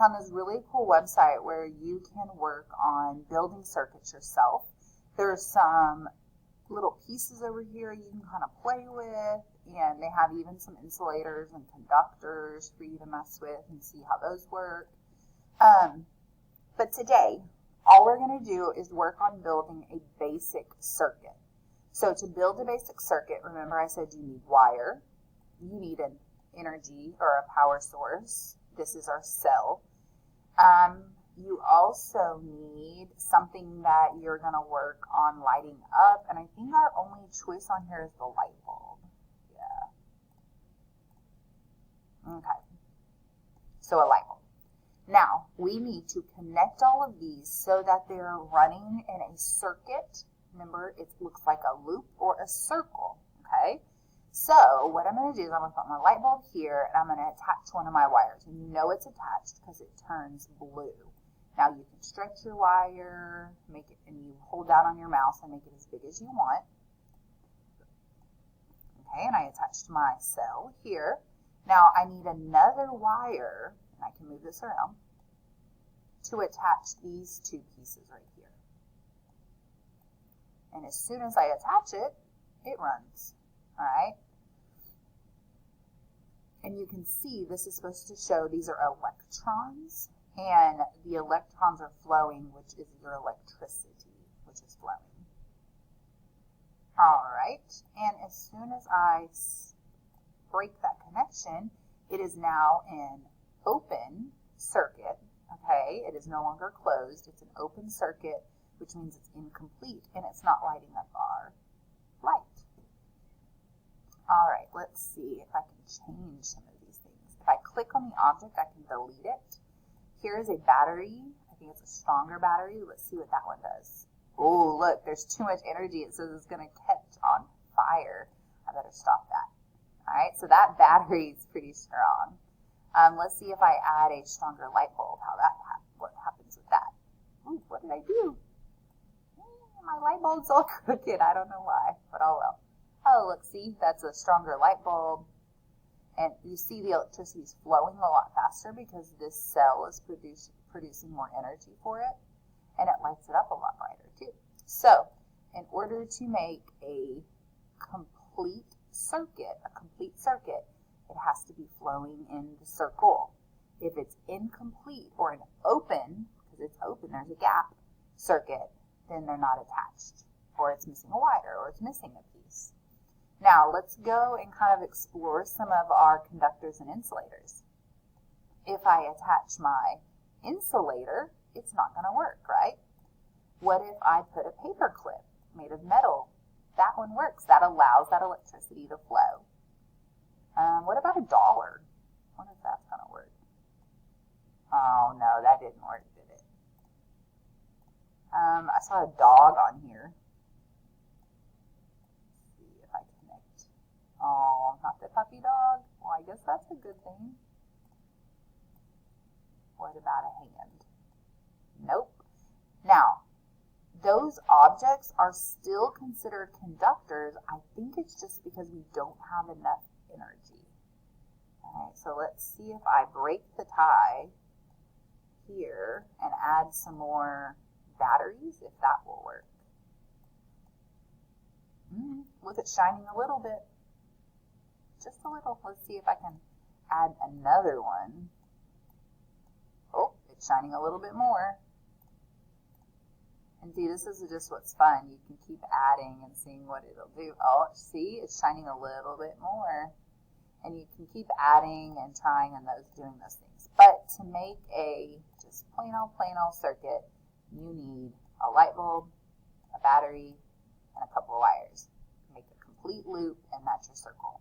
found this really cool website where you can work on building circuits yourself. There's some little pieces over here you can kind of play with, and they have even some insulators and conductors for you to mess with and see how those work. But today, all we're going to do is work on building a basic circuit. So to build a basic circuit, remember I said you need wire, you need an energy or a power source. This is our cell. You also need something that you're going to work on lighting up, and I think our only choice on here is the light bulb. Yeah. Okay. So a light bulb. Now, we need to connect all of these so that they're running in a circuit. Remember, it looks like a loop or a circle, okay? So what I'm going to do is I'm going to put my light bulb here, and I'm going to attach one of my wires. And you know it's attached because it turns blue. Now you can stretch your wire, make it, and you hold down on your mouse and make it as big as you want. Okay, and I attached my cell here. Now I need another wire, and I can move this around, to attach these two pieces right here. And as soon as I attach it, it runs. All right. And you can see this is supposed to show these are electrons, and the electrons are flowing, which is your electricity, which is flowing. All right. And as soon as I break that connection, it is now an open circuit. Okay. It is no longer closed. It's an open circuit, which means it's incomplete, and it's not lighting up our light. All right, let's see if I can change some of these things. If I click on the object, I can delete it. Here is a battery. I think it's a stronger battery. Let's see what that one does. Oh, look, there's too much energy. It says it's going to catch on fire. I better stop that. All right, so that battery is pretty strong. Let's see if I add a stronger light bulb, what happens with that. Ooh, what did I do? My light bulb's all crooked. I don't know why, but oh well. Oh, look, see, that's a stronger light bulb. And you see the electricity is flowing a lot faster because this cell is producing more energy for it. And it lights it up a lot brighter, too. So, in order to make a complete circuit, it has to be flowing in the circle. If it's incomplete or an open, because it's open, there's a gap circuit, then they're not attached, or it's missing a wire, or it's missing a piece. Now, let's go and kind of explore some of our conductors and insulators. If I attach my insulator, it's not going to work, right? What if I put a paper clip made of metal? That one works. That allows that electricity to flow. What about $1? I wonder if that's going to work. Oh, no, that didn't work, did it? I saw a dog on here. Let's see if I connect. Oh, not the puppy dog. Well, I guess that's a good thing. What about a hand? Nope. Now, those objects are still considered conductors. I think it's just because we don't have enough energy. All right, so let's see if I break the tie here and add some more batteries, if that will work. Look, it's shining a little bit. Just a little. Let's see if I can add another one. Oh, it's shining a little bit more. And see, this is just what's fun. You can keep adding and seeing what it'll do. Oh, see, it's shining a little bit more. And you can keep adding and trying and doing those things. But to make a just plain old circuit, you need a light bulb, a battery, and a couple of wires. Make a complete loop, and that's your circle.